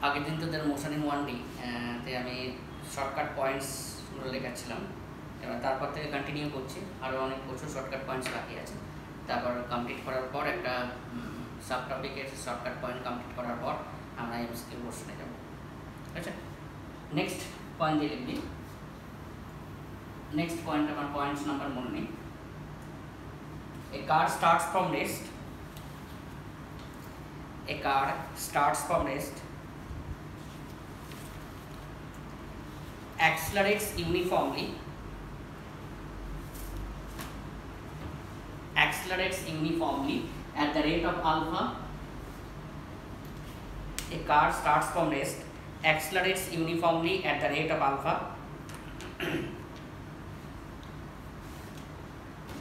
আগের দিন তোদের মোশন ইন 1D তে আমি শর্টকাট পয়েন্টসগুলো লেখাচ্ছিলাম। এবার তারপর থেকে কন্টিনিউ করছি, আরও অনেক প্রচুর শর্টকাট পয়েন্টস বাকি আছে। তারপর কমপ্লিট করার পর একটা সাব টপিকের শর্টকাট পয়েন্ট কমপ্লিট করার পর আমরা এমসিকিউ পোর্শনে যাব। আচ্ছা, নেক্সট পয়েন্ট দিয়ে লিখবি। নেক্সট পয়েন্ট আমার পয়েন্টস নাম্বার মনে নেই। A car starts from rest. A car starts from rest, accelerates uniformly, at the rate of alpha. A car starts from rest, accelerates uniformly at the rate of alpha,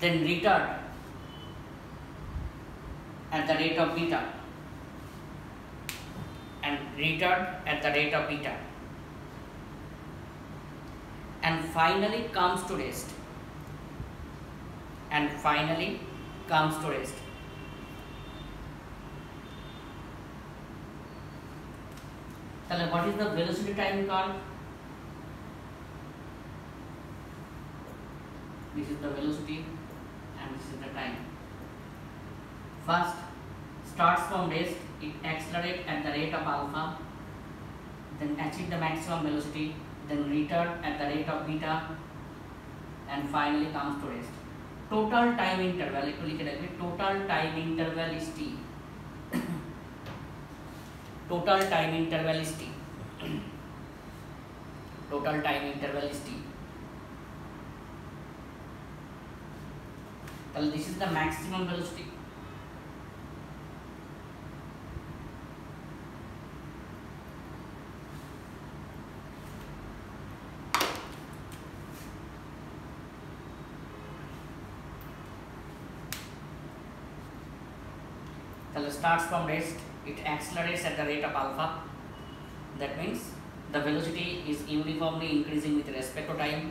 then retard at the rate of beta, and retard at the rate of beta, and finally comes to rest, তাহলে what is the velocity time curve? This is the velocity and this is the time. First, starts from rest, it accelerates at the rate of alpha, then achieve the maximum velocity, then retard at the rate of beta, and finally comes to rest. Total time interval, একটু লিখে রাখবে, total time interval is t. Total time interval is t. Total time interval is t. তাহলে this is the maximum velocity. Starts from rest, it accelerates at the rate of alpha. That means the velocity is uniformly increasing with respect to time.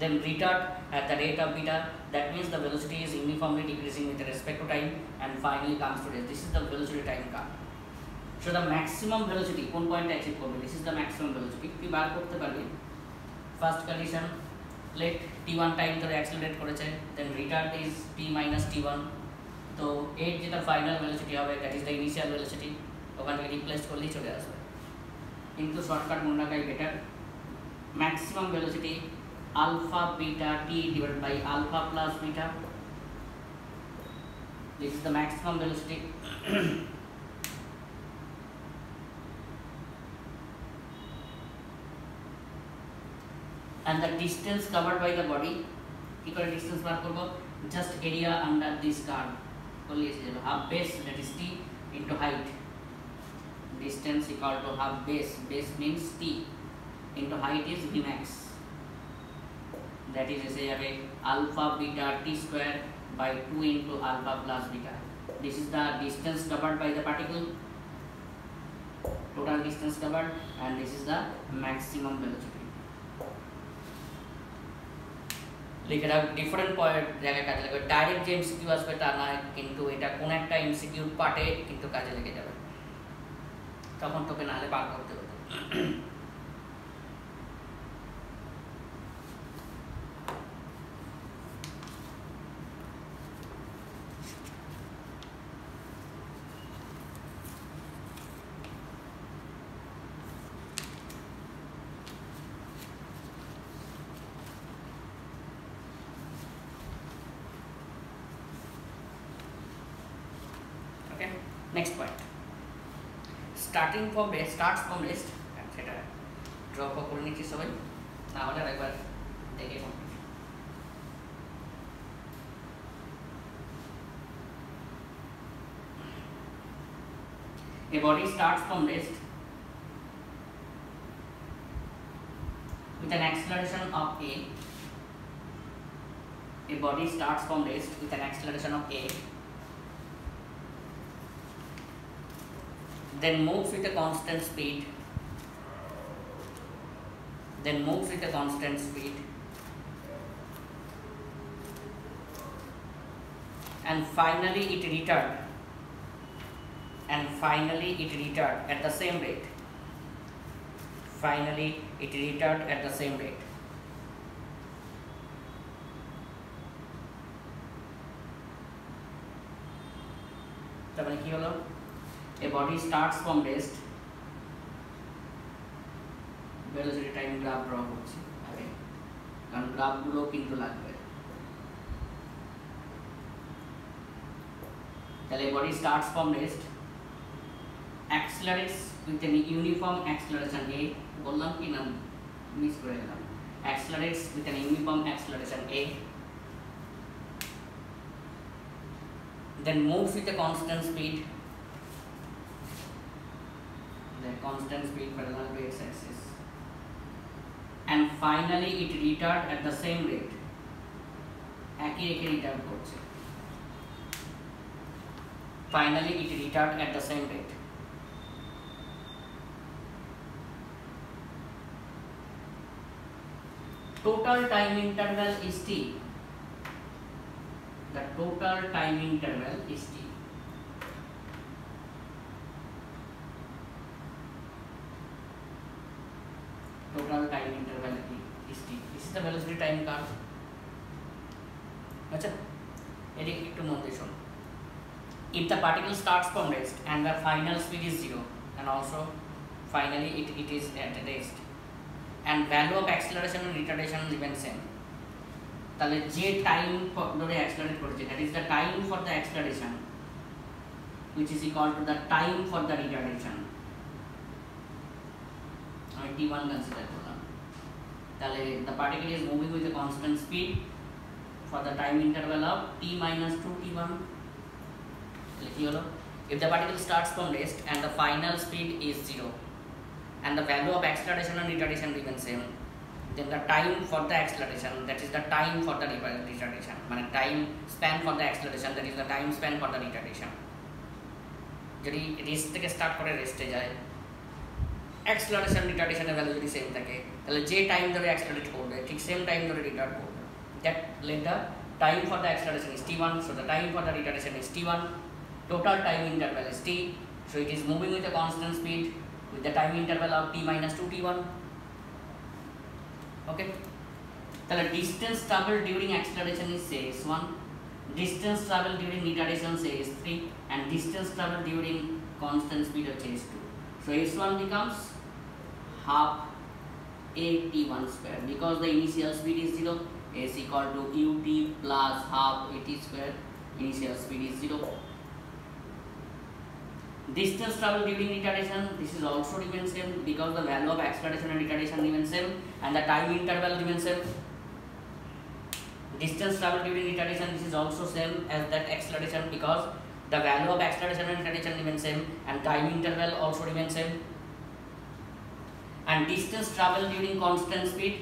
Then retard at the rate of beta. That means the velocity is uniformly decreasing with respect to time, and finally comes to rest. This is the velocity time curve. So the maximum velocity কোন পয়েন্টে achieve করবে? This is the maximum velocity. তুই বার করতে পারবি। First condition, let t1 time ধরে accelerate করেছে, then retard is t minus t1. তো 8 যেটা ফাইনাল ভেলোসিটি হবে, that is the initial velocity, ওখান থেকে রিপ্লেস করলেই চলে আসবে। কিন্তু শর্টকাট মনে রাখাই better. Maximum velocity alpha beta T divided by alpha plus beta, this is the maximum velocity. and the distance covered by the body, কি করে ডিসটেন্স বার করব? Just area under this curve করলে এসে যাবে। Half base, that is T into height, distance equal to half base, base means t into height is vmax, that is এসে যাবে alpha beta t square by 2 into alpha plus beta. This is the distance covered by the particle, total distance covered, and this is the maximum velocity. লিখে রাখ different point জায়গায় কাজে লাগবে। Direct যে MCQ আসবে তা নয়, কিন্তু এটা কোন একটা এমসিকিউ পার্টে কিন্তু কাজে লেগে যাবে, তখন তোকে নাহলে বার করতে হতো। Next point, starts from rest, সেটা ড্রপ করে নিচ্ছি সবাই, না হলে একবার দেখে A body starts from rest with an acceleration of a. A body starts from rest with an acceleration of a, then moves with a constant speed, and finally it returned at the same rate. finally it returned at the same rate. তারপরে কি হলো, a body starts from rest, velocity time graph draw করছি আগে, কারণ graph গুলো কিন্তু লাগবে। তাহলে a body starts from rest, accelerates with an uniform acceleration a, বললাম কি না মিস করে গেলাম, accelerates with an uniform acceleration a, then moves with a constant speed, the constant speed parallel to x-axis, and finally it returned at the same rate, একই রেখে return করছে, finally it returned at the same rate. Total time interval is t. The total time interval is t. Total time interval is t. This is the velocity time curve. আচ্ছা, এদিকে একটু মন দিয়ে শোনো। If the particle starts from rest and the final speed is 0, and also finally it is at rest, and value of acceleration and retardation remain same, তাহলে যে time ধরে accelerate করেছে that is the time for the acceleration which is equal to the time for the retardation, আমি t1 consider করলাম। তাহলে the particle is moving with a constant speed for the time interval of t minus 2t1. তাহলে কি হলো, if the particle starts from rest and the final speed is 0 and the value of acceleration and retardation remain same, then the time for the acceleration, that is the time for the retardation, মানে time span for the acceleration, that is the time span for the retardation, যদি rest থেকে start করে রেস্টে যায়, acceleration রিটার্ডেশনের value যদি same থাকে, তাহলে যে টাইম ধরে অ্যাক্সেলারেট করবে ঠিক সেম টাইম ধরে রিটার্ড করবে, that let the time for the acceleration is t1, so the time for the retardation is t1, total time interval is t, so it is moving with a constant speed with the time interval of t minus 2t1. Okay, তাহলে distance traveled during acceleration is say s1, distance traveled during retardation say s3, and distance traveled during constant speed of s2. So s1 becomes half a t1 square, because the initial speed is 0, s equal to ut plus half a t square, initial speed is 0. Distance traveled during retardation, this is also remains same, because the value of acceleration and retardation remains same and the time interval remains same. Distance traveled during retardation, this is also same as that acceleration, because the value of acceleration and retardation remains same and time interval also remains same. And distance traveled during constant speed,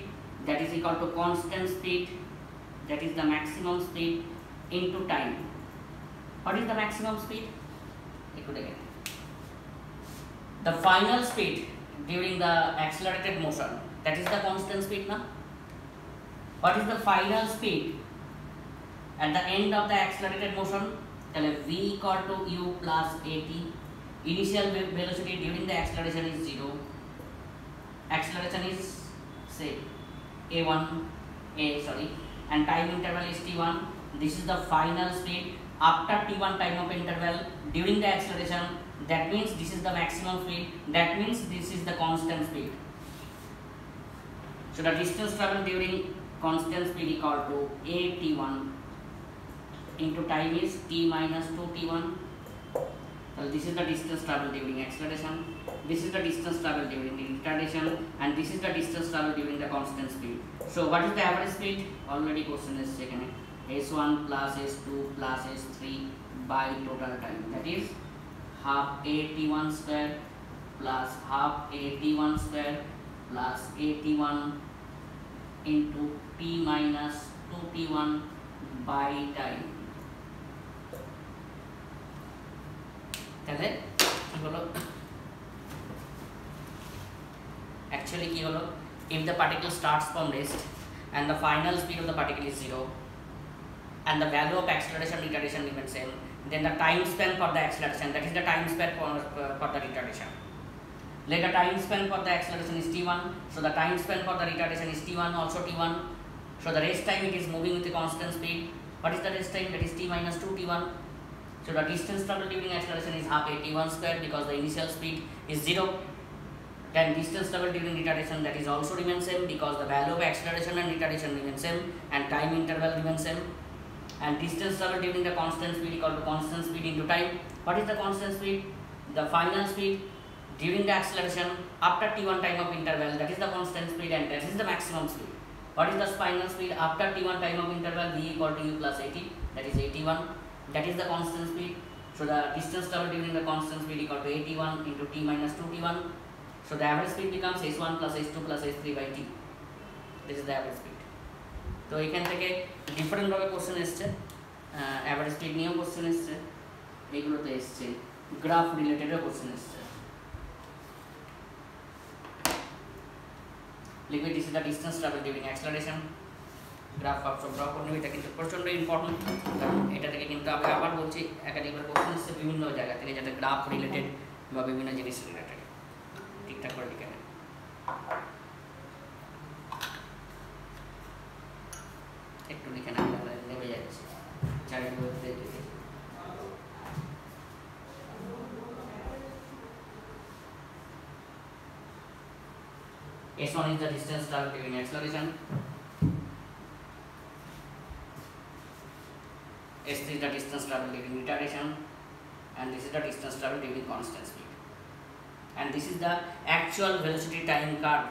that is equal to constant speed, that is the maximum speed into time. What is the maximum speed? Again, the final speed during the accelerated motion, that is the constant speed now. What is the final speed at the end of the accelerated motion? Tell v equal to u plus at. Initial velocity during the acceleration is 0. Acceleration is say and time interval is t1. This is the final speed after t1 time of interval during the acceleration. That means this is the maximum speed, that means this is the constant speed. So the distance traveled during constant speed equal to a t1 into time is t minus 2t1. So this is the distance traveled during acceleration, this is the distance traveled during retardation, and this is the distance traveled during the constant speed. So what is the average speed? Already question is second, s1 plus s2 plus s3 by total time, that is half a t1 square plus half a t1 square plus a t1 into t minus 2t1 by time. তাহলে কি হলো, actually কি হলো, if the particle starts from rest and the final speed of the particle is 0 and the value of acceleration retardation remains same, then the time span for the acceleration, that is the time span for the retardation, Let the time span for the acceleration is t1. So the time span for the retardation is t1, also t1. So the rest time it is moving with a constant speed. What is the rest time? That is t minus 2 t1. So the distance traveled during acceleration is half a t1 square because the initial speed is 0. Then distance traveled during retardation, that is also remains same because the value of acceleration and retardation remains same and time interval remains same. And distance traveled during the constant speed equal to constant speed into time. What is the constant speed? The final speed during the acceleration after t1 time of interval, that is the constant speed and that is the maximum speed. What is the final speed after t1 time of interval? V equal to u plus at, that is at1, that is the constant speed. So the distance traveled during the constant speed equal to at1 into t minus 2t1. So the average speed becomes h1 plus h2 plus h3 by t. This is the average speed. তো এখান থেকে different ভাবে question এসছে, average speed নিয়েও question এসছে, এইগুলোতে এসছে, graph রিলেটেডও question এসছে। লিখবে this is the distance travel during acceleration, graph সব ড্র করে নেবে। এটা কিন্তু প্রচণ্ড ইম্পর্টেন্ট, কারণ এটা থেকে কিন্তু আমি আবার বলছি একাডেমিক কোশ্চেন এসছে বিভিন্ন জায়গা থেকে, যাতে গ্রাফ রিলেটেড বা বিভিন্ন জিনিস রিলেটেড ঠিকঠাক করে লিখে নেয়। একটু লিখে না নেমে যাচ্ছে চারিদিকে। S1 is the distance traveled during acceleration, S3 is the distance traveled during retardation, and this is the distance traveled during constant speed, and this is the actual velocity time curve.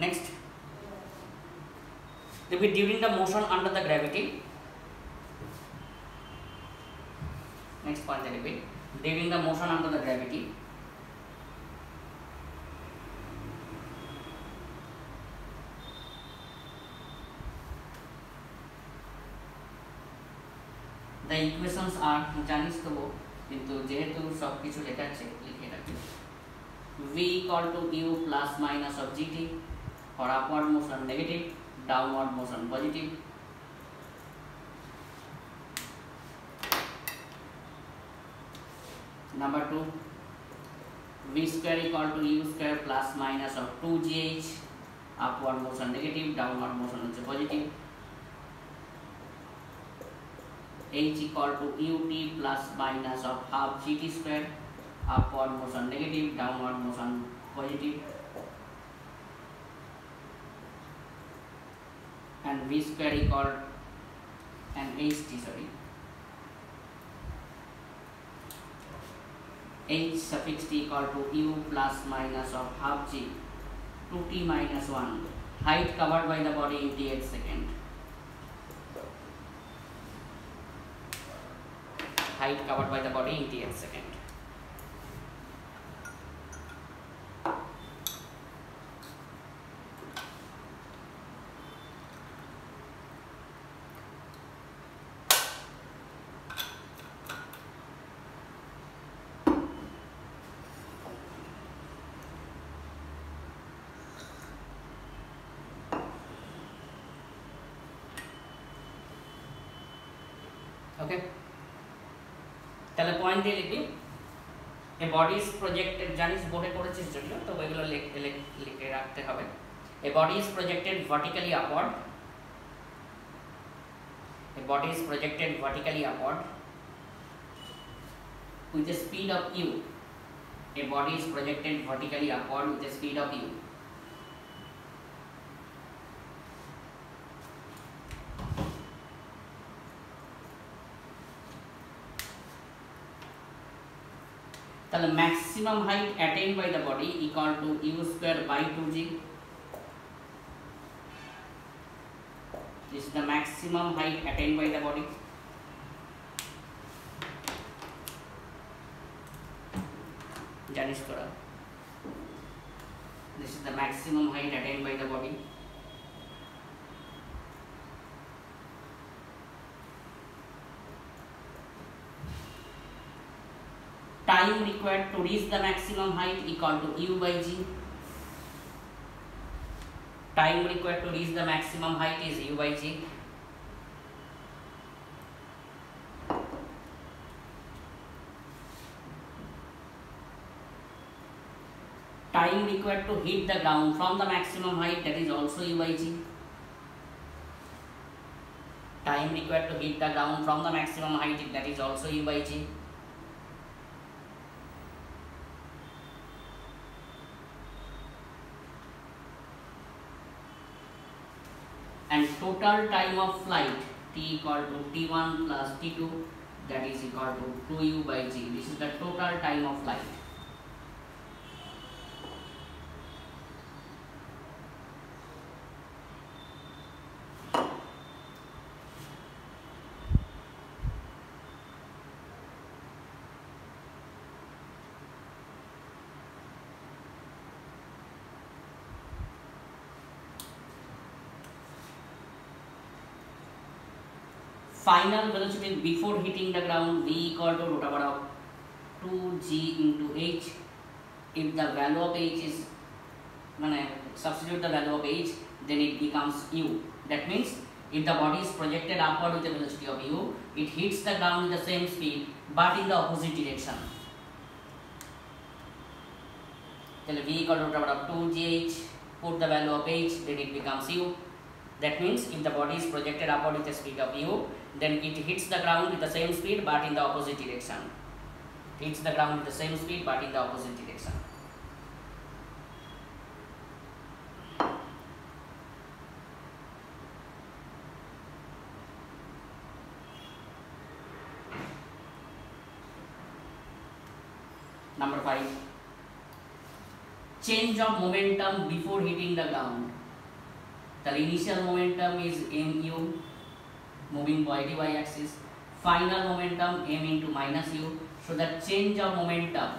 Next, during the motion under the gravity. Next point, during the motion under the gravity, the equations are জানিস তো, কিন্তু যেহেতু সব কিছু লেখা আছে লিখে রাখি। V equal to u plus minus of gt for upward motion negative, downward motion positive. Number 2, v square equal to u square plus minus of 2gh, upward motion negative, downward motion হচ্ছে positive. H equal to ut plus minus of half gt square, upward motion negative, downward motion positive. And v square equal and ht, h suffix t equal to u plus minus of half g 2t minus 1, height covered by the body in dx second, height covered by the body in dx second. ওকে, তাহলে point দিয়ে লিখবি এ body is projected, জানিস বোর্ডে করেছিস যদিও, তো ওইগুলো লিখে রাখতে হবে। A body is projected vertically upward, a body is projected vertically upward with the speed of u. A body is projected vertically upward with the speed of u. তাহলে maximum height attained by the body equal to u square by 2g. This is the maximum height attained by the body. জানিস তোরা, this is the maximum height attained by the body. Time required to reach the maximum height equal to u by g. Time required to reach the maximum height is u by g. Time required to hit the ground from the maximum height, that is also u by g. Time required to hit the ground from the maximum height, that is also u by g. And total time of flight t equal to t1 plus t2, that is equal to 2u by g. This is the total time of flight. Final velocity before hitting the ground v equal to root over of 2g into h. If the value of h is, substitute the value of h, then it becomes u. That means if the body is projected upward with a velocity of u, it hits the ground with the same speed but in the opposite direction. Then v equal to root over of 2gh, put the value of h, then it becomes u. That means if the body is projected upward with a speed of u, then it hits the ground with the same speed but in the opposite direction. It hits the ground with the same speed but in the opposite direction. Number 5. Change of momentum before hitting the ground. The initial momentum is mu, moving by the y-axis. Final momentum m into minus u. So the change of momentum,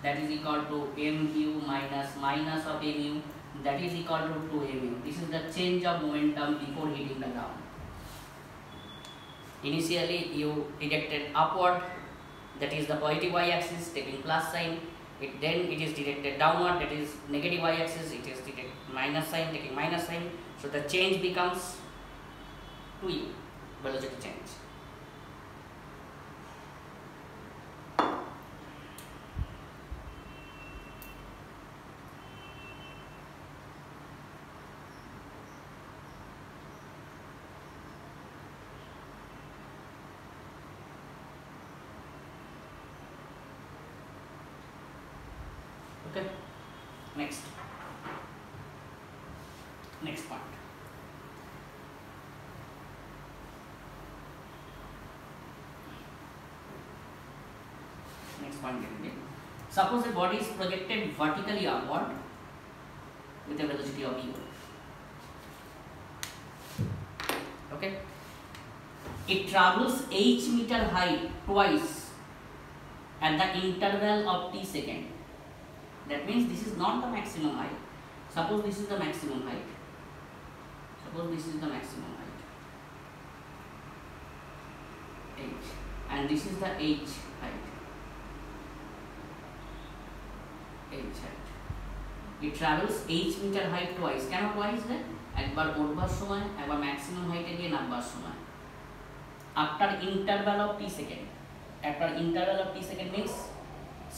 that is equal to mu minus of mu, that is equal to 2mu. This is the change of momentum before hitting the ground. Initially you directed upward, that is the positive y-axis, taking plus sign. Then it is directed downward, that is negative y-axis, it is directed minus sign, taking minus sign. So the change becomes 2u, velocity change. Okay, next part. Next point. Suppose a body is projected vertically upward with a velocity of u. Okay, it travels h meter height twice at the interval of t second. That means this is not the maximum height. Suppose this is the maximum height. Suppose this is the maximum height, h, and this is the h height. H height. It travels h meter height twice. কেন twice দেয়? একবার উঠবার সময়, একবার maximum হাইটে গিয়ে নামবার সময়। After interval of t second. After interval of t second means,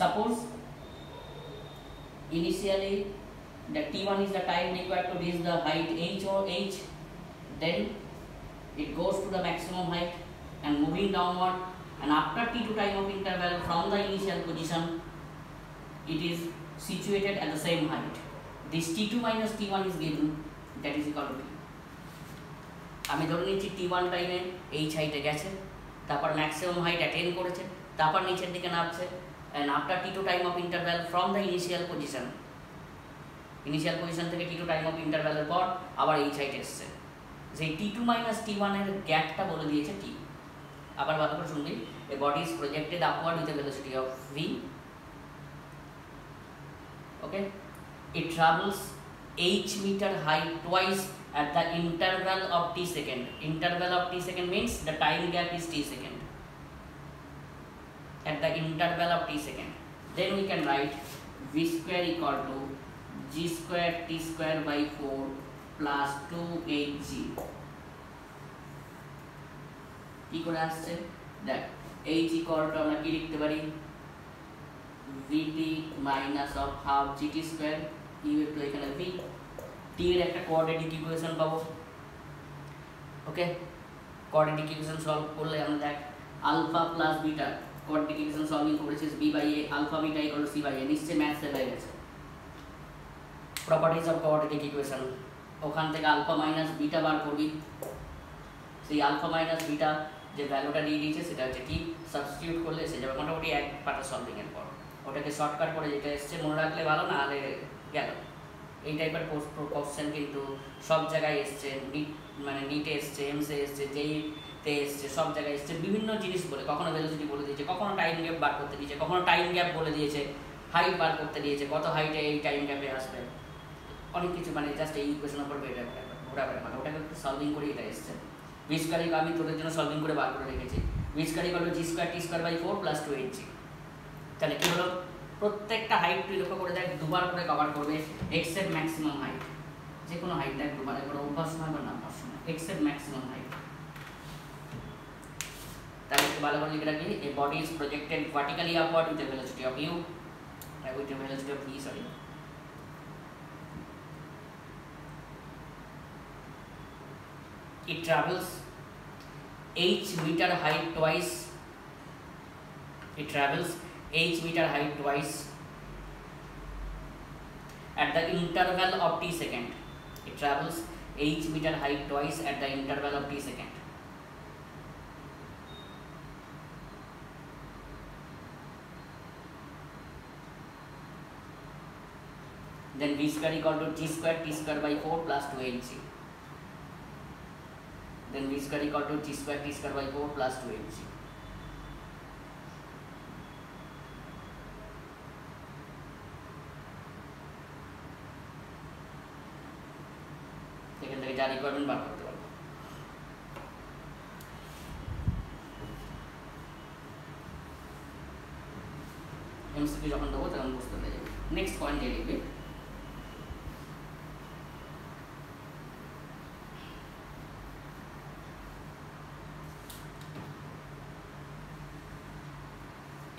suppose initially the t1 is the time required to reach the height h or h, then it goes to the maximum height and moving downward, and after t2 time of interval from the initial position, it is situated at the same height. This t2 minus t1 is given, that is equal to t. আমি ধরে নিচ্ছি t1 টাইমে h হাইটে গেছে, তারপর maximum height attain করেছে, তারপর নিচের দিকে নামছে, and after t2 time of interval from the initial position থেকে t2 time of interval এর পর আবার h height এসছে, যে t2 minus t1 এর গ্যাপটা বলে দিয়েছে t। আবার ভালো করে শুনবি, a body is projected upward with a velocity of v, okay, it travels h meter height twice at the interval of t second. Interval of t second means the time gap is t second. At the interval of t second, then we can write v square equal to g square t square by 4 plus 2hg. কি করে আসছে দেখ, h equal to আমরা কি লিখতে পারি, vt minus of half gt square, u একটু এখানে v, t এর একটা কোঅর্ডিনেট ইকুয়েশন পাবো, ওকে। কোঅর্ডিনেট ইকুয়েশন সলভ করলে আমরা দেখ alpha plus beta, coordinate equation solving করেছিস b by a, alpha beta equal to c by a, নিশ্চয়ই ম্যাথসে হয়ে গেছে। প্রপার্টিজ অফ কোঅর্ডিনেট ইকুয়েশন, ওখান থেকে আলফা মাইনাস বিটা বার করবি, সেই আলফা মাইনাস বিটা যে ভ্যালুটা দিয়ে দিয়েছে সেটা হচ্ছে কি, সাবস্টিটিউট করলে এসে যাবে মোটামুটি এক পার্ট সলভিং এর পর। ওটাকে শর্টকাট করে যেটা এসছে মনে রাখলে ভালো, না হলে গেল। এই টাইপের কোশ্চেন কিন্তু সব জায়গায় এসছে, মানে নিটে এসছে, এমসে এসছে, জেইতে এসছে, সব জায়গায় এসছে বিভিন্ন জিনিস বলে, কখনো ভেলোসিটি বলে দিয়েছে, কখনো টাইম গ্যাপ বার করতে দিয়েছে, কখনো টাইম গ্যাপ বলে দিয়েছে, হাইট বার করতে দিয়েছে, কত হাইটে এই টাইম গ্যাপে আসবে, অনেক কিছু, মানে জাস্ট এই ইকুয়েশনের উপর ঘোরাবে, মানে ওটাকে একটু সলভিং করে এটা এসছে। ভি স্কয়ার আমি তোদের জন্য সলভিং করে বার করে রেখেছি, V square equal to G square T square by 4 plus 2hg। তাহলে কি হলো, প্রত্যেকটা হাইট তুই লক্ষ্য করে দেখ দুবার করে কভার করবে, এক্স এর ম্যাক্সিমাম হাইট, যে কোনো হাইট দেখ দুবার, একবার অভ্যাস নয় বা না অভ্যাস নয়, এক্স এর ম্যাক্সিমাম হাইট। তাহলে একটু ভালো করে লিখে রাখি, a body is projected vertically upward with a velocity of u, with a velocity of v, sorry. It travels h meter height twice. It travels h meter height twice at the interval of t second. It travels h meter height twice at the interval of t second. Then v square equal to g square t square by 4 plus 2hg. Then v square equal to g square t square by 4 plus 2hg. এখান থেকে যা requirement বার করতে পারবো। MCQ যখন দেবো তখন বুঝতে পেরে যাবে। নেক্সট পয়েন্ট দিয়ে লিখবে,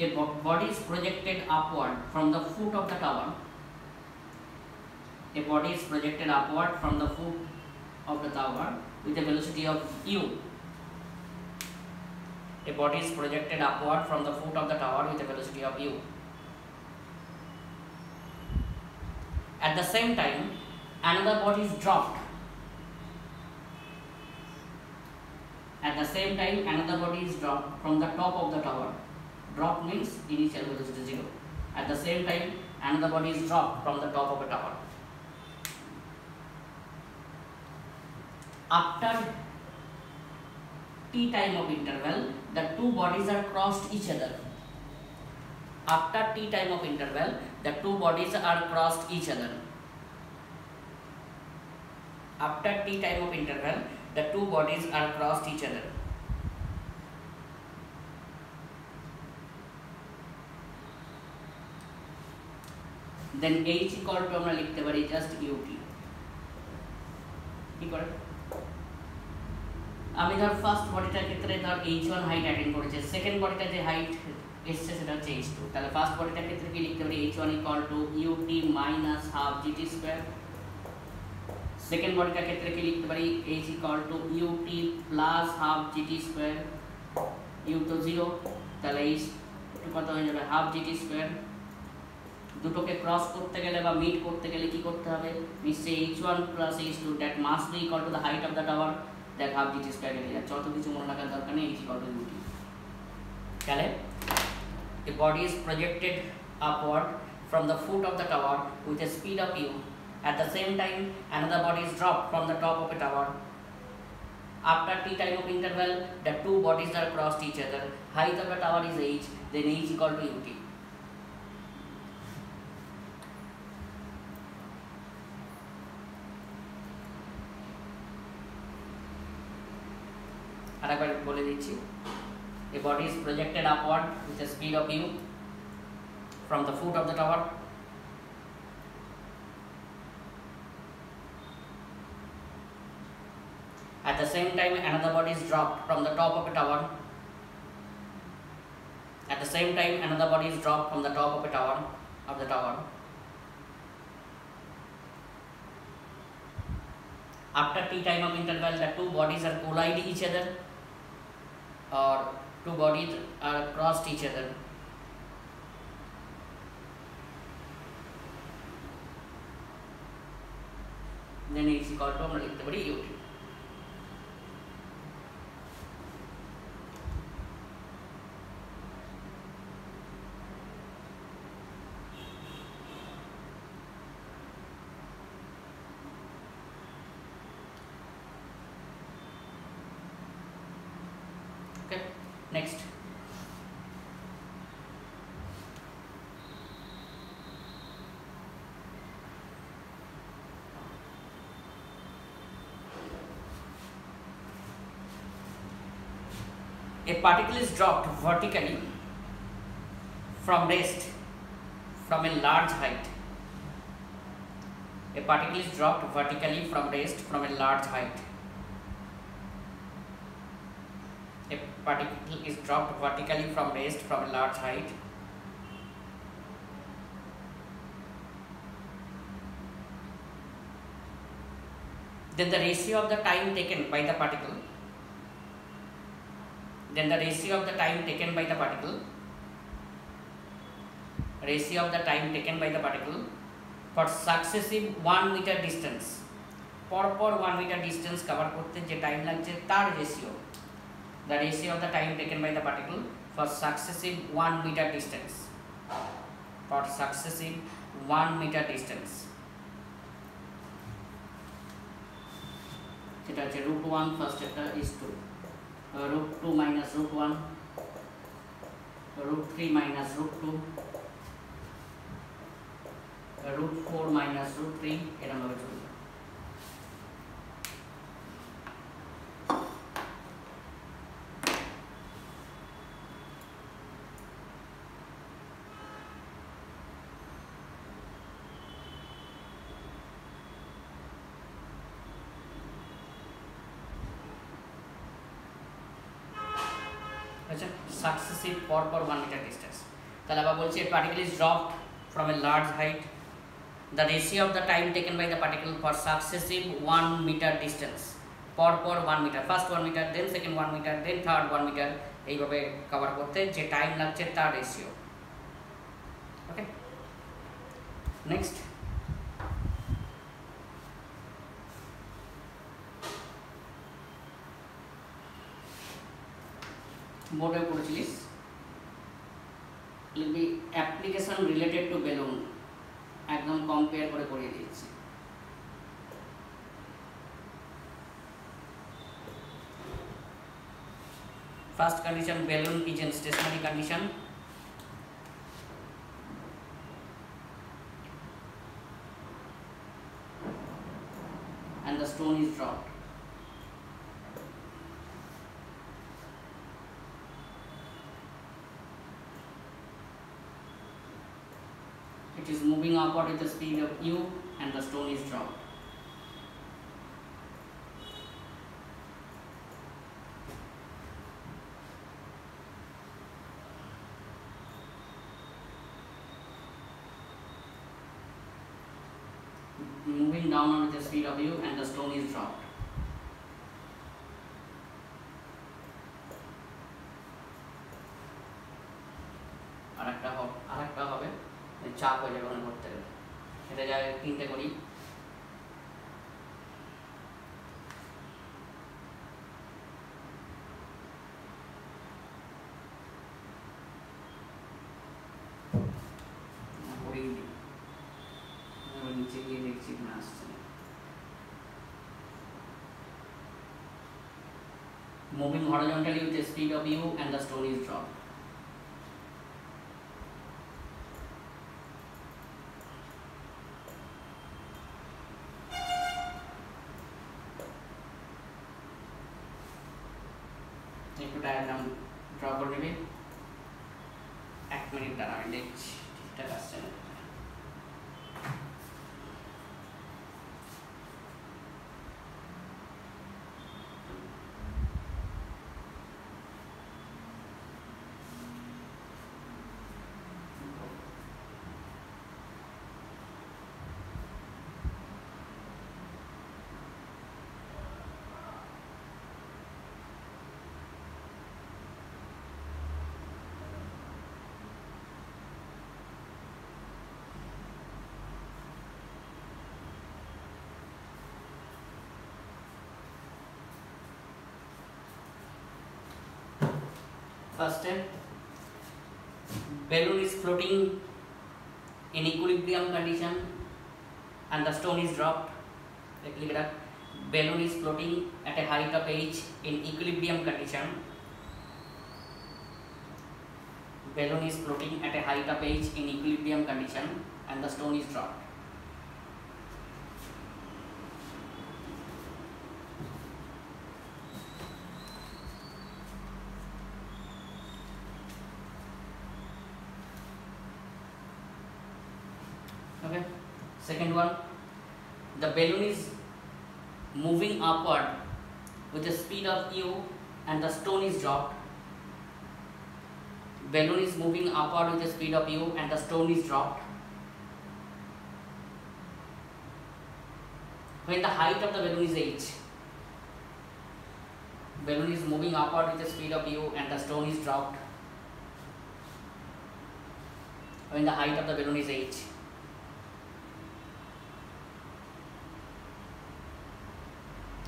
a body is projected upward from the foot of the tower. A body is projected upward from the foot of the tower with a velocity of u. A body is projected upward from the foot of the tower with a velocity of u. At the same time, another body is dropped. At the same time, another body is dropped from the top of the tower. Drop means initial velocity 0. At the same time, another body is dropped from the top of a tower. After t time of interval, the two bodies are crossed each other. After t time of interval, the two bodies are crossed each other. After t time of interval, the two bodies are crossed each other. Then h equal to আমরা লিখতে পারি just ut. কি করে, আমি ধর first বডিটার ক্ষেত্রে ধর h1 height attain করেছে, সেকেন্ড বডিটা যে হাইট এসছে সেটা হচ্ছে h2, তাহলে ফার্স্ট বডিটার ক্ষেত্রে কি লিখতে পারি h1 equal to ut minus half gt square, second বডিটার ক্ষেত্রে কি লিখতে পারি h equal to ut plus half gt square, u তো 0, তাহলে h কত হয়ে যাবে half gt square। দুটোকে ক্রস করতে গেলে বা মিট করতে গেলে কি করতে হবে, নিশ্চয়ই h1 plus h2 that must be equal to the height of the tower that half gt square area, যত কিছু মনে রাখার দরকার নেই, h equal to ut। তাহলে a body is projected upward from the foot of the tower with a speed of u. At the same time, another body is dropped from the top of a tower. After t time of interval, the two bodies are crossed each other. Height of the tower is h, then h equal to ut. আরেকবার বলে দিচ্ছি, a body is projected upward with a speed of u from the foot of the tower. At the same time, another body is dropped from the top of a tower. At the same time, another body is dropped from the top of a tower After t time of interval, the two bodies are collide each other, or two bodies are crossed each other. Then it is equal to আমরা লিখতে পারি ut. Okay, next. A particle is dropped vertically from rest from a large height. A particle is dropped vertically from rest from a large height. A particle is dropped vertically from rest from a large height. Then the ratio of the time taken by the particle for successive 1 meter distance, পরপর 1 meter distance cover করতে যে time লাগছে তার ratio, the ratio of the time taken by the particle for successive 1 meter distance, সেটা হচ্ছে √1, first একটা is 2, √2 minus √1, √3 minus √2, √4 minus √3, এরকম ভাবে চলবে। আচ্ছা, successive পরপর 1 meter distance, তাহলে আবার বলছি a particle is dropped from a large height, the ratio of the time taken by the particle for successive 1 meter distance, পরপর 1 meter, first 1 meter, then second 1 meter, then third 1 meter, এইভাবে cover করতে যে time লাগছে তার ratio. ওকে, next. বোর্ডে পড়েছিলিস, লিখবি application related to balloon, একদম compare করে পড়িয়ে দিয়েছি। First condition, balloon is in stationary condition. And the stone is dropped. It is moving upward with the speed of u and the stone is dropped. Moving down with the speed of u and the stone is dropped. আরেকটা হবে চাপ হয়ে যাবে মনে করতে গেলে, এটা যায় তিনটে করি। করেই দিই, নিচে গিয়ে দেখছি না আসছে। Moving horizontally with the speed of u and the stone is dropped. একটু ডায়াগ্রাম ড্র করে নেবে, 1 মিনিট দাঁড়া, আমি দেখছি ঠিকঠাক আসছে না। First step, balloon is floating in equilibrium condition and the stone is dropped. Look at that. Balloon is floating at a height of h in equilibrium condition. Balloon is floating at a height of h in equilibrium condition and the stone is dropped. Okay. Second one, the balloon is moving upward with the speed of u and the stone is dropped. Balloon is moving upward with the speed of u and the stone is dropped. When the height of the balloon is h, balloon is moving upward with the speed of u and the stone is dropped. When the height of the balloon is h,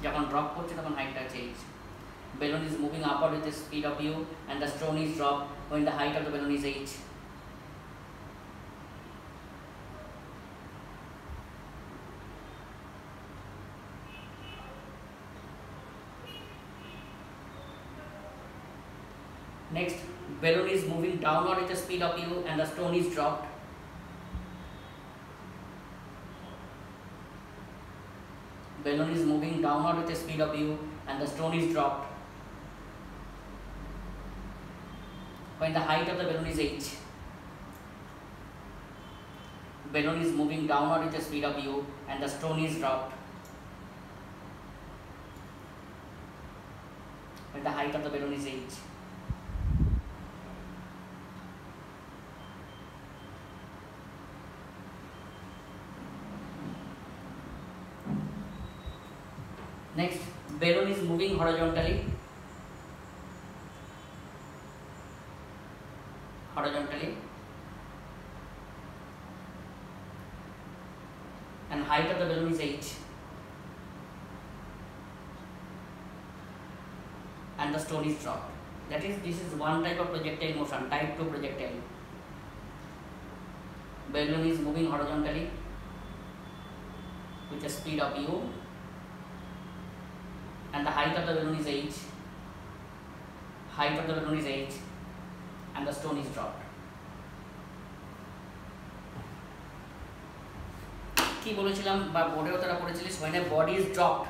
যখন drop করছে তখন হাইটটা change. balloon is moving upward with the speed of u and the stone is dropped when the height of the balloon is h. Next, balloon is moving downward with the speed of u and the stone is dropped. Balloon is moving downward with the speed of u and the stone is dropped when the height of the balloon is h. Balloon is moving downward with the speed of u and the stone is dropped when the height of the balloon is h. Next, balloon is moving horizontally and height of the balloon is h and the stone is dropped. That is, this is one type of projectile motion, type 2 projectile. Balloon is moving horizontally with the speed of u and the height of the balloon is h, and the stone is dropped. কি বলেছিলাম বা বোর্ডেও তারা পড়েছিলিস, when a body is dropped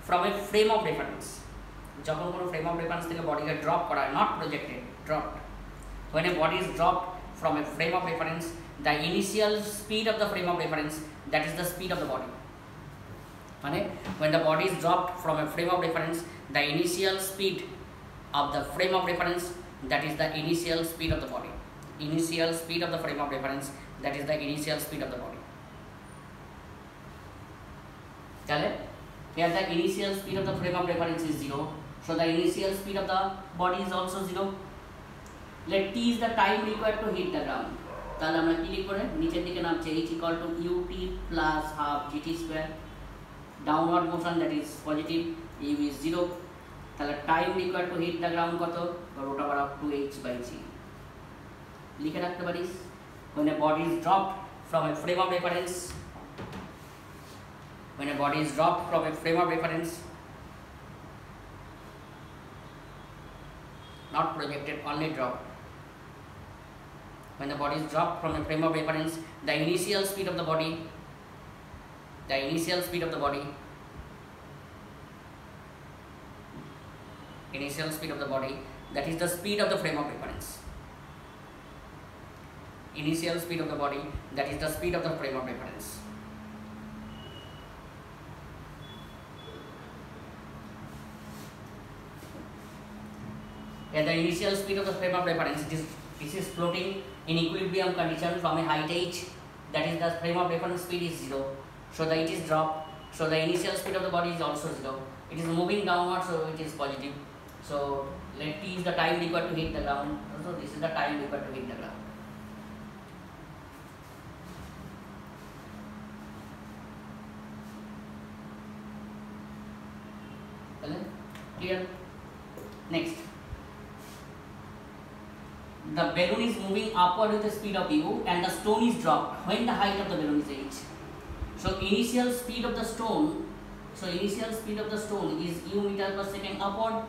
from a frame of reference, যখন কোনো frame of reference থেকে বডিকে drop করা হয়, not projected, dropped. When a body is dropped from a frame of reference, the initial speed of the frame of reference, that is the speed of the body. মানে when the body is dropped from a frame of reference, the initial speed of the frame of reference, that is the initial speed of the body. Initial speed of the frame of reference, that is the initial speed of the body. তাহলে here the initial speed of the frame of reference is 0, so the initial speed of the body is also 0. Let t is the time required to hit the ground. তাহলে আমরা কি লিখব, নিচের দিকে নামছে h equal to ut plus half gt square. Downward motion, that is positive, u is 0. তাহলে time required to hit the ground কত, root over of 2h by g লিখে রাখতে পারিস। When a body is dropped from a frame of reference, when a body is dropped from a frame of reference, not projected, only dropped. When the body is dropped from a frame of reference, the initial speed of the body, that is the speed of the frame of reference. Initial speed of the body, that is the speed of the frame of reference. At the initial speed of the frame of reference, this is floating in equilibrium condition from a height h, that is the frame of reference speed is 0, so that it is dropped, so the initial speed of the body is also 0. It is moving downward, so it is positive. So let t is the time required to hit the ground, so this is the time required to hit the ground. Clear? Next, the balloon is moving upward with the speed of u and the stone is dropped when the height of the balloon is h. So initial speed of the stone, is u meter per second upward.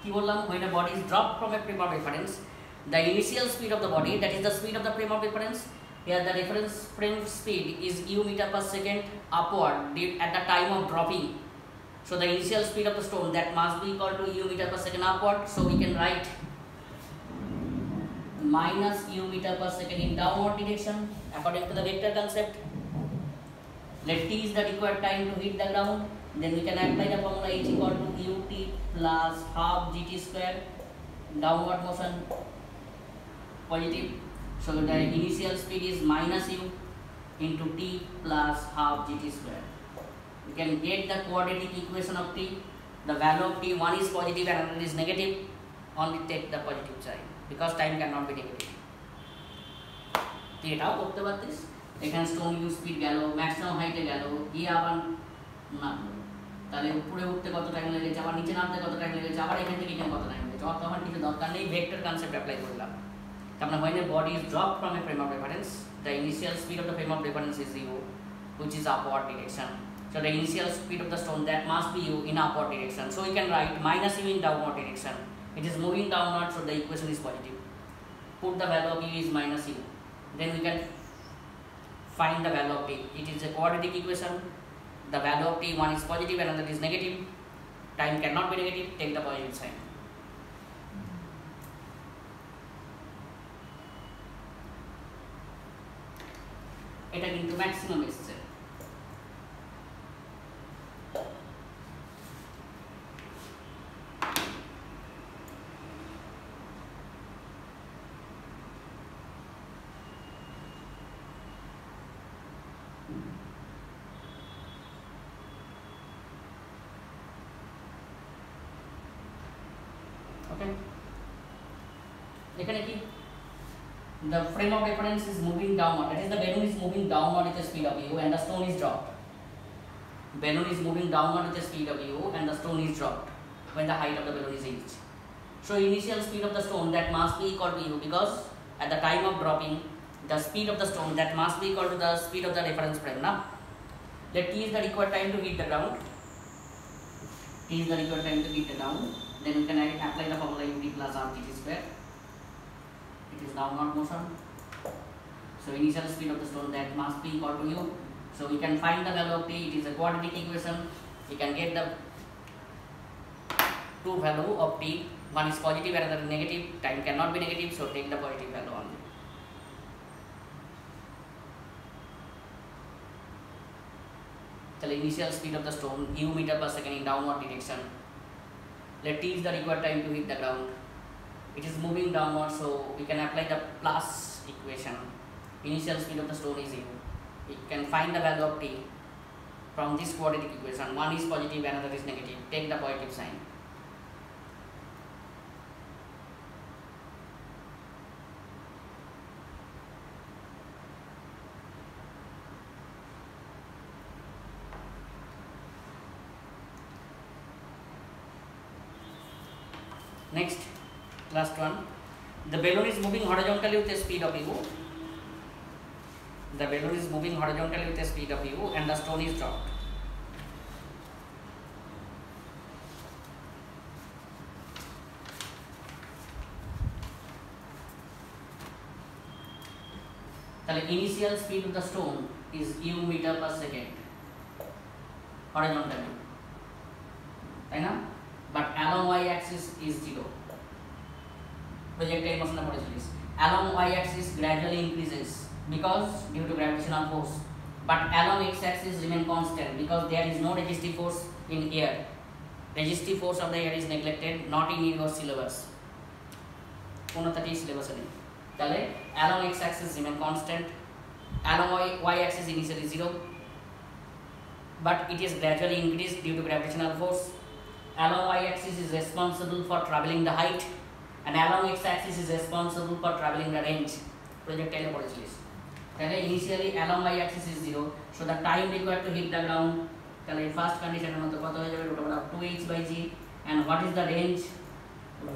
When a body is dropped from a frame of reference, the initial speed of the body, that is the speed of the frame of reference, here the reference frame speed is u meter per second upward at the time of dropping. So the initial speed of the stone, that must be equal to u meter per second upward. So we can write minus u meter per second in downward direction according to the vector concept. Let t is the required time to hit the ground. Then we can apply the formula h equal to ut plus half gt square. Downward motion positive. So the initial speed is minus u into t plus half gt square. We can get the quadratic equation of t. The value of t, one is positive and another is negative. Only take the positive sign because time cannot be negative. এটাও করতে পারতিস, এখানে stone you speed গেল, maximum হাইটে গেল, গিয়ে আবার নামলো, তাহলে উপরে উঠতে কত টাইম লেগেছে, আবার নিচে নামতে কত টাইম লেগেছে, আবার এখান থেকে এখানে কত টাইম লেগেছে, তখন কিছু দরকার নেই, ভেক্টর কনসেপ্ট অ্যাপ্লাই করলাম। তারপরে when a body is dropped from a frame of reference, the initial speed of the frame of reference is u, which is upward direction. So the initial speed of the stone, that must be u in upward direction. So we can write minus u in downward direction. It is moving downward, so the equation is positive. Put the value of u is minus u. Then we can find the value of t. It is a quadratic equation. The value of t, one is positive and another is negative. Time cannot be negative. Take the positive sign. এটা কিন্তু maximum এসছে। Okay, এখানে কি the frame of reference is moving downward, that is the balloon is moving downward with the speed of u and the stone is dropped. Balloon is moving downward with the speed of u and the stone is dropped when the height of the balloon is reached. So initial speed of the stone, that must be equal to u, because at the time of dropping the speed of the stone, that must be equal to the speed of the reference frame. Now let t is the required time to hit the ground. T is the required time to hit the ground. Then we can apply the formula ut plus half gt square. It is downward motion. So initial speed of the stone, that must be equal to u. So we can find the value of t. It is a quadratic equation. We can get the two value of t. One is positive and another negative. Time cannot be negative, so take the positive value only. The initial speed of the stone, u meter per second in downward direction. Let t is the required time to hit the ground. It is moving downward, so we can apply the plus equation. Initial speed of the stone is u. We can find the value of t from this quadratic equation. One is positive, another is negative. Take the positive sign. Next, last one. The balloon is moving horizontally with a speed of u. The balloon is moving horizontally with a speed of u and the stone is dropped. The initial speed of the stone is u meter per second horizontally, right? But along y-axis is 0. Projectile motion of horizontal. Along y-axis gradually increases because due to gravitational force, but along x-axis remain constant because there is no resistive force in air. Resistive force of the air is neglected, not in your syllabus. কোনটাতেই syllabus নেই। তাহলে along x-axis remain constant, along y-axis initially 0, but it is gradually increased due to gravitational force. Along y-axis is responsible for traveling the height, and along x-axis is responsible for traveling the range. Projectile পড়েছিলিস। তাহলে initially along y-axis is 0, so the time required to hit the ground, তাহলে first condition এর মধ্যে কত হয়ে যাবে? √2h/g, and what is the range?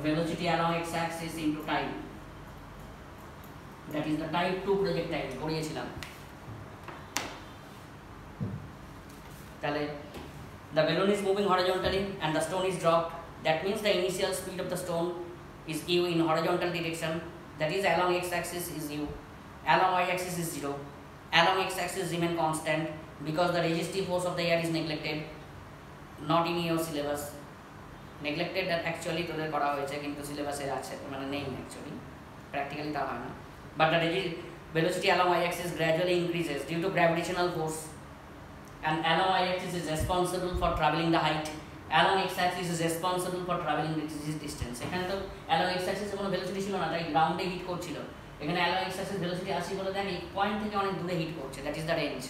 Velocity along x-axis into time. That is the type 2 projectile পড়িয়েছিলাম। তাহলে the balloon is moving horizontally and the stone is dropped. That means the initial speed of the stone is u in horizontal direction. That is along x-axis is u, along y-axis is 0. Along x-axis remain constant because the resistive force of the air is neglected, not in your syllabus. Neglected that actually তোদের করা হয়েছে কিন্তু সিলেবাসে আছে মানে নেই actually, practically তা হয় না। But the velocity along y-axis gradually increases due to gravitational force, and along y-axis is responsible for traveling the height. Along x-axis is responsible for traveling this distance. এখানে তো along x-axis এ কোনো velocity ছিল না, তাই গ্রাউন্ডে hit করছিল। এখানে along x-axis velocity 80 বলে দেখ এই পয়েন্ট থেকে অনেক দূরে হিট করছে, that is the range.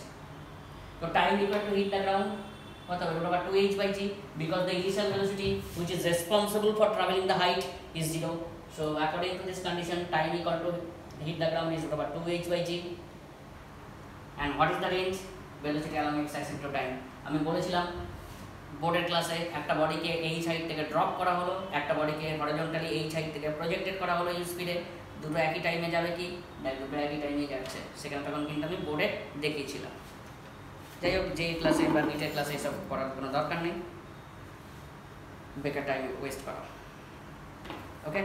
So time required to hit the ground কত হবে? √2h/g, because the initial velocity which is responsible for traveling the height is 0. So according to this condition, time equal to hit the ground is √2h/g. And what is the range? Velocity along x-axis into time. আমি বলেছিলাম বোর্ডের ক্লাসে একটা বডিকে এই side থেকে drop করা হলো, একটা বডিকে হরিজন্টালি এই সাইড থেকে প্রজেক্টেড করা হলো ইউ স্পিডে, দুটো একই টাইমে যাবে কি? দুটো একই টাইমে যাচ্ছে। সেখানে তখন কিন্তু আমি বোর্ডে দেখিয়েছিলাম। যাই হোক, যে ক্লাসে বা নিটের ক্লাসে এসব করার কোনো দরকার নেই, বেকার টাইম ওয়েস্ট করা। ওকে,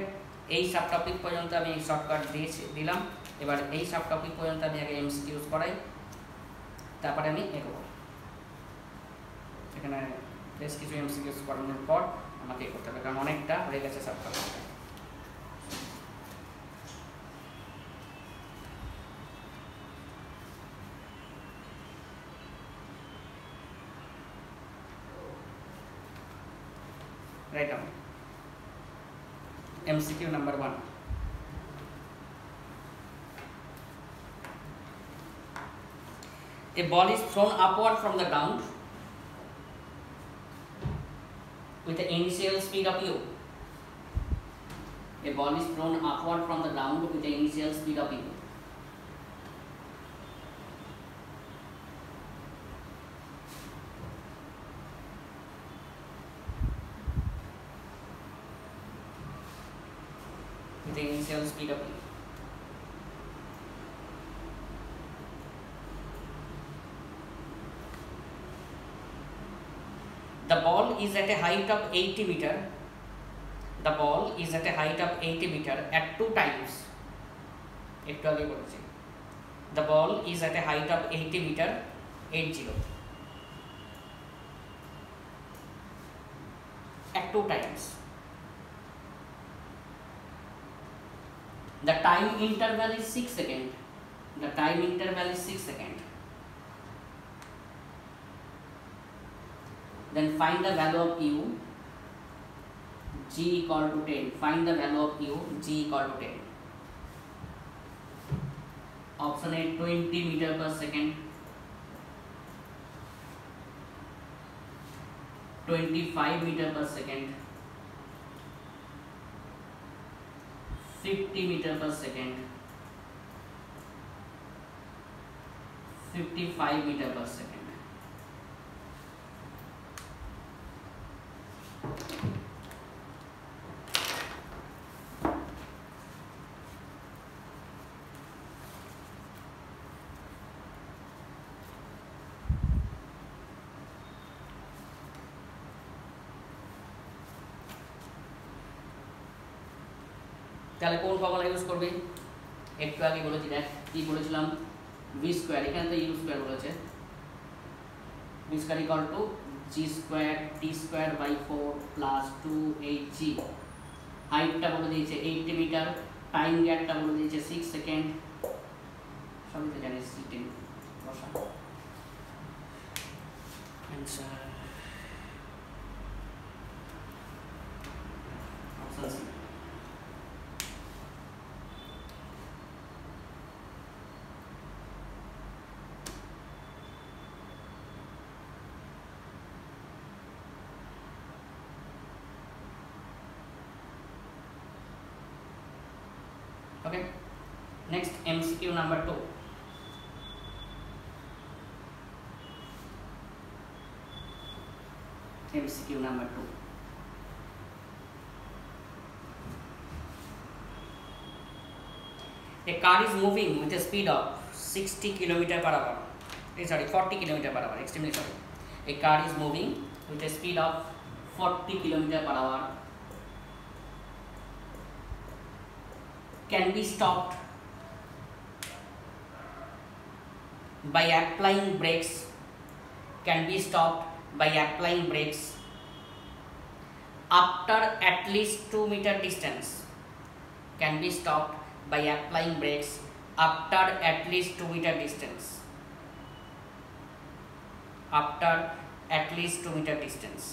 এই সাব টপিক পর্যন্ত আমি শর্টকাট দিলাম। এবার এই সাব টপিক পর্যন্ত আমি আগে এমসিকিউজ করাই, তারপরে আমি এগোবো। এখানে বেশ কিছু এমসিকিউজ করানোর পর আমাকে করতে হবে, কারণ অনেকটা হয়ে গেছে sub topic. Write down MCQ number 1. A ball is thrown upward from the ground with the initial speed of u. A ball is thrown upward from the ground with the initial speed of u. With the initial speed of u. The ball is at a height of 80 meter. The ball is at a height of 80 meter at 2 times. একটু আগে বলেছি। The ball is at a height of 80 meter, 80. At 2 times. The time interval is 6 seconds. The time interval is 6 seconds. Then find the value of u, g equal to 10. Find the value of u, g equal to 10. Option A 20 meter per second, 25 meter per second, 50 meter per second, 55 meter per second. তাহলে কোন formula use করবে? একটু আগে বলেছি, দেখ কি বলেছিলাম, V square, এখানে তো ইউ স্কোয়ার বলেছে, V square equal to G square T square by 4 plus 2hg। হাইটটা বলে দিয়েছে 80 মিটার, টাইম গ্যাপটা বলে দিয়েছে 6 সেকেন্ড, সবই তো জানিস। সিটিং বসা answer option C. Okay, next MCQ number 2. MCQ number 2. A car is moving with a speed of 60 km per hour. Sorry, 40 km per hour. Extremely sorry. A car is moving with a speed of 40 km per hour. Can be stopped by applying brakes. Can be stopped by applying brakes after at least 2 meter distance. Can be stopped by applying brakes after at least 2 meter distance. After at least 2 meter distance.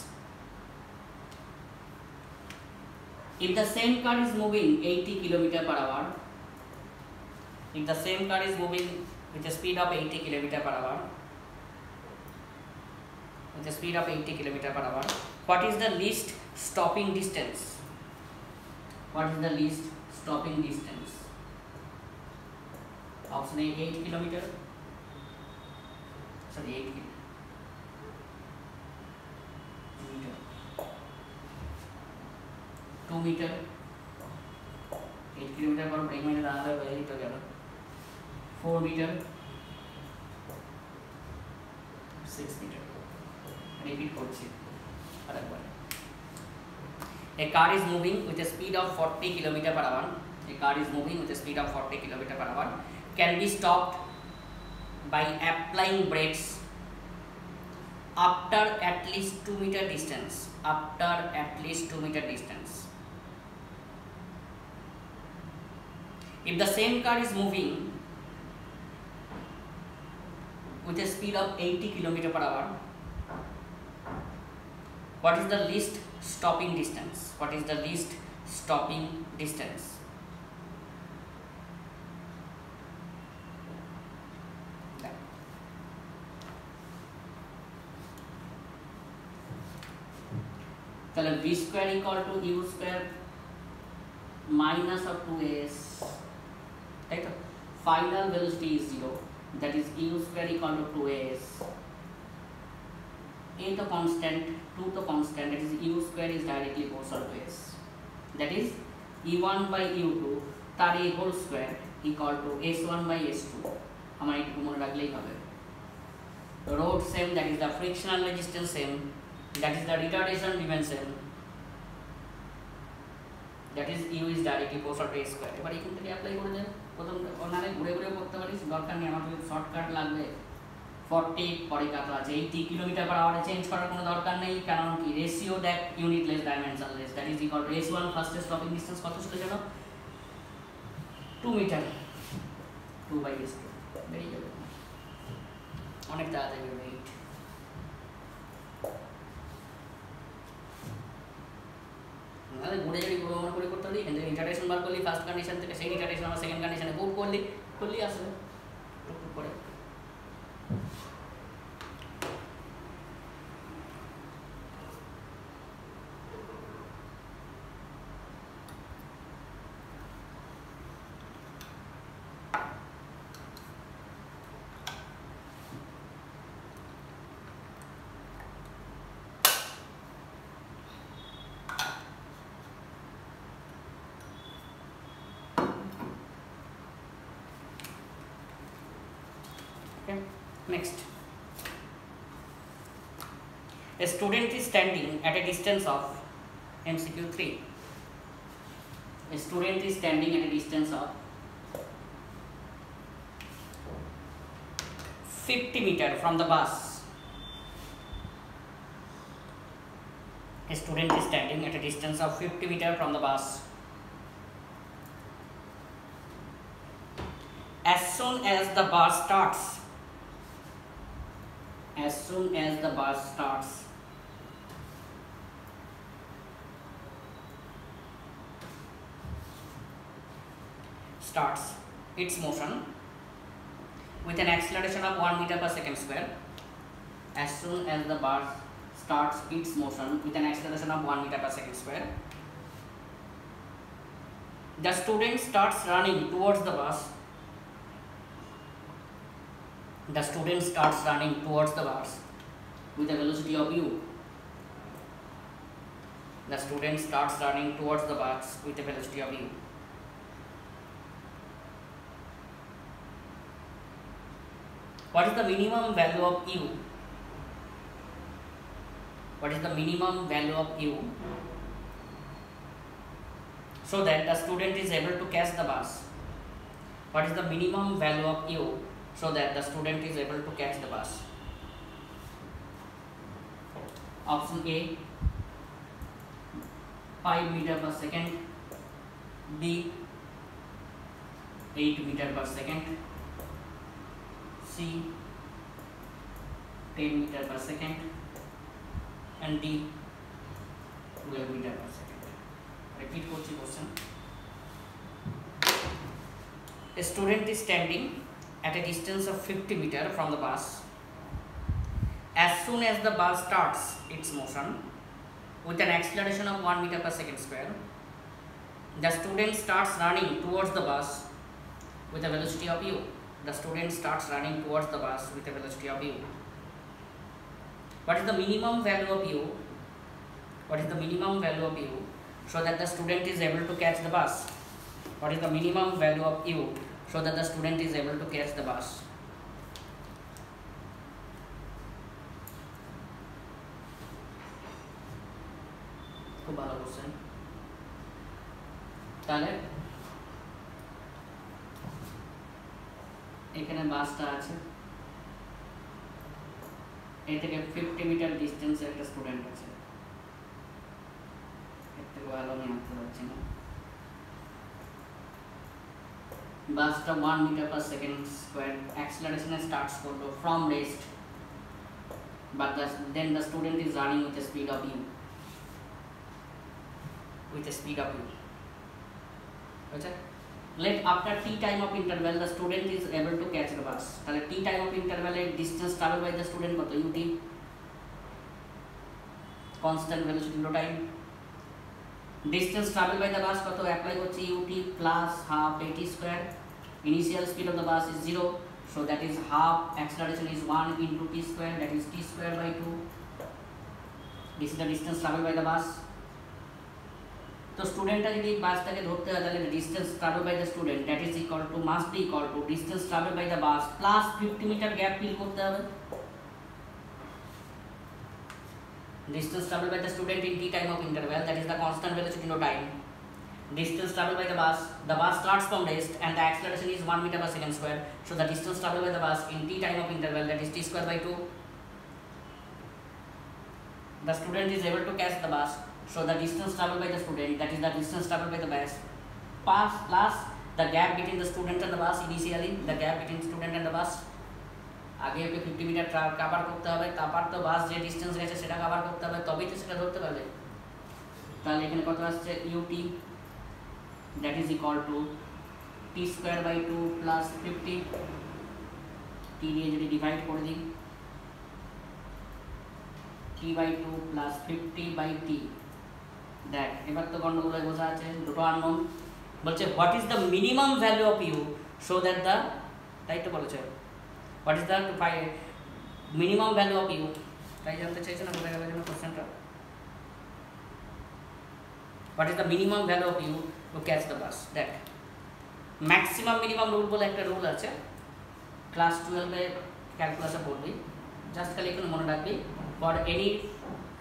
If the same car is moving 80 km per hour, if the same car is moving with a speed of 80 km per hour, with a speed of 80 km per hour, what is the least stopping distance? What is the least stopping distance? Option A 8 km. Sorry, 8 km. 2 meter, 8 kilometer पर break में डाला है वही तो क्या 4 meter, 6 meter. Repeat করছি আরেকবার. A car is moving with a speed of 40 km per hour. A car is moving with a speed of 40 km per hour. Can be stopped by applying brakes after at least 2 meter distance. After at least 2 meter distance. If the same car is moving with a speed of 80 km per hour, what is the least stopping distance? What is the least stopping distance? তাহলে v square equal two u square minus of 2s, তাই তো final velocity is 0, that is u square equal two 2s, a তো constant, 2 তো constant, that is u square is directly proportional to s, that is e1 by u2 তার a whole square equal to s1 by s2. আমার একটু মনে রাখলেই হবে. Road same, that is the frictional resistance same, that is the retardation dimension, that is u is directly proportional to a square. এবার এখান থেকে apply করে দেন, প্রথম অনারে ঘুরে ঘুরে করতে পারিস, দরকার নেই আমার যদি শর্টকাট লাগবে 40 পরে কত আছে 80 কিলোমিটার পার আওয়ারে চেঞ্জ করার কোনো দরকার নেই, কারণ কি রেশিও দেখ unitless dimensionless, that is equal to s1 first stopping distance কত ছিল জানো 2 মিটার, 2 বাই s2 বেরিয়ে যাবে, অনেক তাড়াতাড়ি হবে 8. তাহলে ঘুরে যাবি প্রমাণ করে করতে হবে, এখান থেকে রিটার্ডেশন বার করলি ফার্স্ট কন্ডিশন থেকে, সেই রিটার্ডেশন আমার সেকেন্ড কন্ডিশনে পুট করলি আসবে টুকটুক করে. Next, a student is standing at a distance of MCQ 3. A student is standing at a distance of 50 meters from the bus. A student is standing at a distance of 50 meters from the bus. As soon as the bus starts, its motion with an acceleration of 1 meter per second square. As soon as the bus starts its motion with an acceleration of 1 meter per second square, the student starts running towards the bus. The student starts running towards the bus with a velocity of u. The student starts running towards the bus with a velocity of u. What is the minimum value of u? What is the minimum value of u so that the student is able to catch the bus? What is the minimum value of u so that the student is able to catch the bus? Option A, 5 meter per second. B, 8 meter per second. C, 10 meter per second. And D, 12 meter per second. Repeat question. A student is standing at a distance of 50 meters from the bus. As soon as the bus starts its motion with an acceleration of 1 meter per second square, the student starts running towards the bus with a velocity of u. The student starts running towards the bus with a velocity of u. What is the minimum value of u? What is the minimum value of u so that the student is able to catch the bus? What is the minimum value of u so that the student is able to catch the bus? খুব ভালো question. তাহলে এখানে বাসটা আছে, এই থেকে 50 metre ডিস্টেন্সে একটা student আছে। এর থেকে ভালো আমি আনতে পারছি না। বাসটা 1 meter per second square acceleration starts from rest, but then the student is running with a speed of u. Okay. Let after t time of interval the student is able to catch the bus. তাহলে t time of interval এর distance travel by the student কত? ut, constant velocity no time. Distance travel by the bus কত? Apply করছি ut plus half at square. Initial speed of the bus is 0, so that is half acceleration is 1 into t square, that is t square by 2. This is the distance travel by the bus. তো স্টুডেন্টটা যদি বাসটাকে ধরতে হয় তাহলে distance travel by the student that is equal to must be equal to distance travel by the bus plus 50 metre gap fill করতে হবে। Distance travel by the student in t time of interval, that is the constant velocity no time. Distance travel by the bus starts from rest and the acceleration is 1 meter per second square, so the distance travel by the bus in t time of interval, that is t square by 2. The student is able to catch the bus, so the distance travel by the student, that is the distance travel by the bus, plus the gap between the student and the bus. Initially the gap between student and the bus, আগে ওকে 50 metre cover করতে হবে, তারপর তো বাস যে distance গেছে সেটা cover করতে হবে, তবেই তো সেটা ধরতে পারবে। তাহলে এখানে কত আসছে ut, that is equal to t square by 2 plus 50, t দিয়ে যদি ডিভাইড করে দিই t by 2 plus 50 by t, দেখ এবার তো গন্ডগোল হয়ে বোঝা আছে, দুটো আননোন। বলছে what is the minimum value of U so that the, তাই তো বলেছে what is the minimum value of U, তাই জানতে চাইছে না বোঝা গেল যেন কোশ্চেনটা। What is the minimum value of U to catch the bus? দেখ ম্যাক্সিমাম মিনিমাম রুল বলে একটা রুল আছে, ক্লাস 12-এ ক্যালকুলাসে পড়বি, জাস্ট খালি এখানে মনে রাখবি for any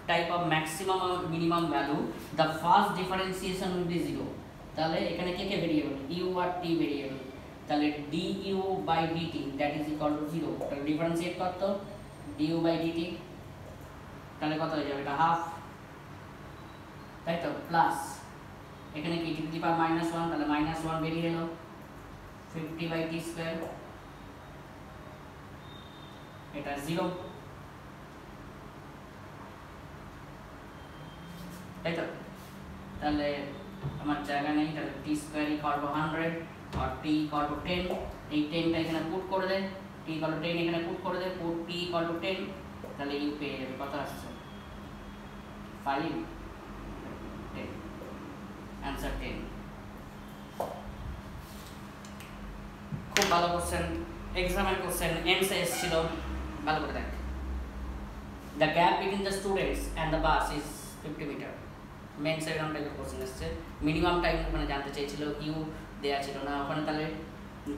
type of maximum or minimum value the first differentiation will be 0. তাহলে এখানে কে কে ভেরিয়েবল, ইউ আর টি ভেরিয়েবল, তাহলে du by dt that is equal to 0। তাহলে ডিফারেন্সিয়েট করতো du বাই dt, তাহলে কত হয়ে যাবে, এটা হাফ, তাই তো, প্লাস এখানে কি টি টু দি পাওয়ার -1, তাহলে -1 বেরিয়ে এলো, 50 বাই টি স্কয়ার, এটা 0, তাই তো। তাহলে আমার জায়গা নেই, তাহলে টি স্কয়ার ইকুয়াল টু 100 আর টি ইকুয়াল টু 10, এই 10টা এখানে পুট করে দেয়, টি ইকুয়াল টু 10 এখানে পুট করে দেয়, পুট টি ইকুয়াল টু 10, তাহলে ইউ পেয়ে যাবে কত আসছে 5 10, অ্যান্সার 10। খুব ভালো কোশ্চেন, এক্সামের কোশ্চেন এমসে এসেছিল, ভালো করে দেখ। The gap between the students and the bus is 50 metre. Mains এরকম টাইপের কোশ্চেন এসছে, মিনিমাম টাইম ওখানে জানতে চেয়েছিল, ইউ দেওয়া ছিল না ওখানে, তাহলে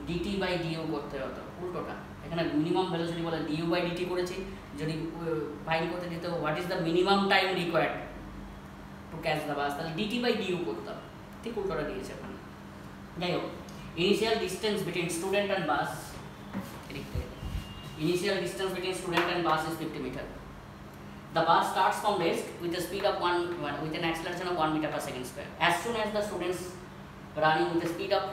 ডিটি বাই ডিউ করতে হতো উল্টোটা, এখানে মিনিমাম ভেলোসিটি বলে ডিউ বাই ডিটি করেছি, যদি ফাইন করতে দিত what is the minimum time required to catch the বাস, তাহলে ডিটি বাই ডিউ করতাম, ঠিক উল্টোটা দিয়েছে ওখানে। যাই হোক, initial distance between student and bus, initial distance between student and bus is 50 meter. The bus starts from rest with a speed of with an acceleration of 1 meter per second square. As soon as the students running with a speed of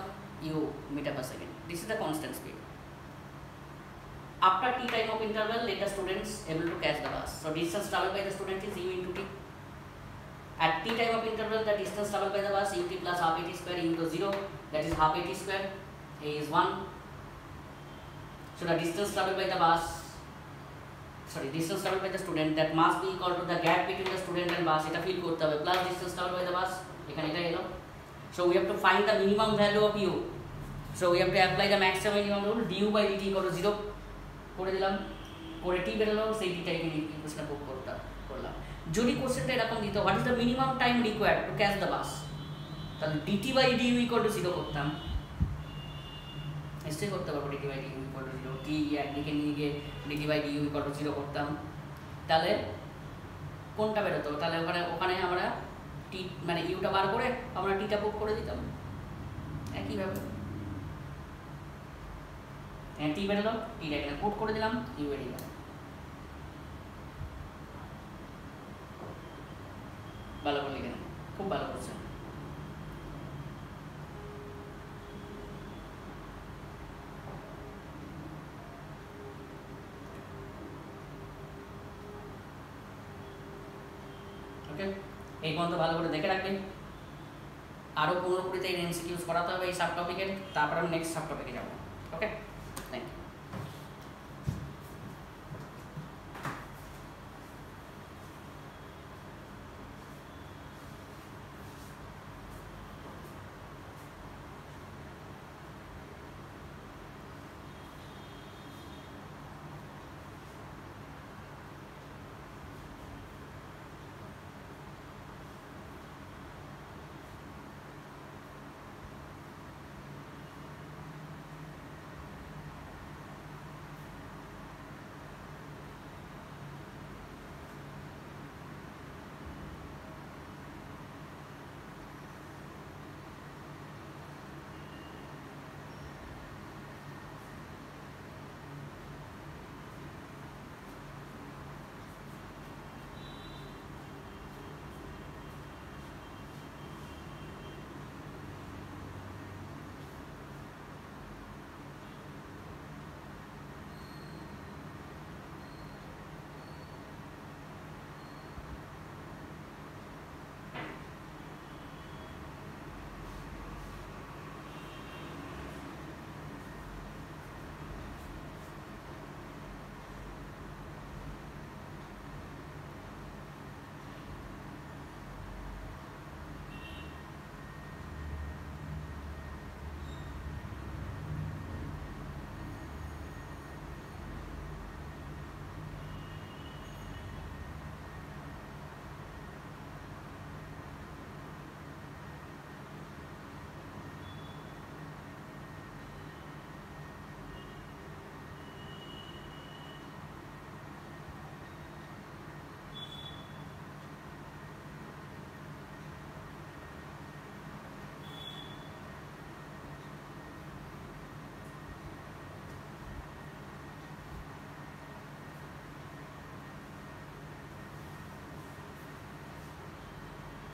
u meter per second, this is the constant speed. After t time of interval, let the students able to catch the bus. So distance traveled by the student is u into t. At t time of interval, the distance traveled by the bus ut plus half at square into 0, that is half at square. A is 1. So the distance traveled by the bus, distance traveled by the student, that must be equal to the gap between the student and bus, এটা feel করতে হবে, plus distance traveled by the bus, এখানে এটা এলো। So we have to find the minimum value of u. So we have to apply the maximum minimum rule, du by dt equal to 0 করে দিলাম, করে t বেরোলো, সেই টিটা এখানে ইকুয়েশনটা পুট করলাম। যদি কোশ্চেনটা এরকম দিত what is the minimum time required to catch the বাস, তাহলে dt by du equal to 0 করতাম, নিশ্চয়ই করতে পারবো dt by du equal to 0, t একদিকে নিয়ে গিয়ে dt by du equal to 0 করতাম, তাহলে কোনটা বেরোতো, তাহলে ওখানে আমরা t মানে ইউটা বার করে আমরা টিটা পুট করে দিতাম একইভাবে, টি বেরোলো, টিটা এখানে পুট করে দিলাম, ইউ বেরিয়ে গেল। ভালো করে লিখে নেন, খুব ভালো করছেন। ওকে, এই পর্যন্ত ভালো করে দেখে রাখবেন, আরও 15-20 এমসিকিউস করাতে হবে এই সাব টপিকের, তারপর আমি নেক্সট সাব টপিকে যাবো। ওকে।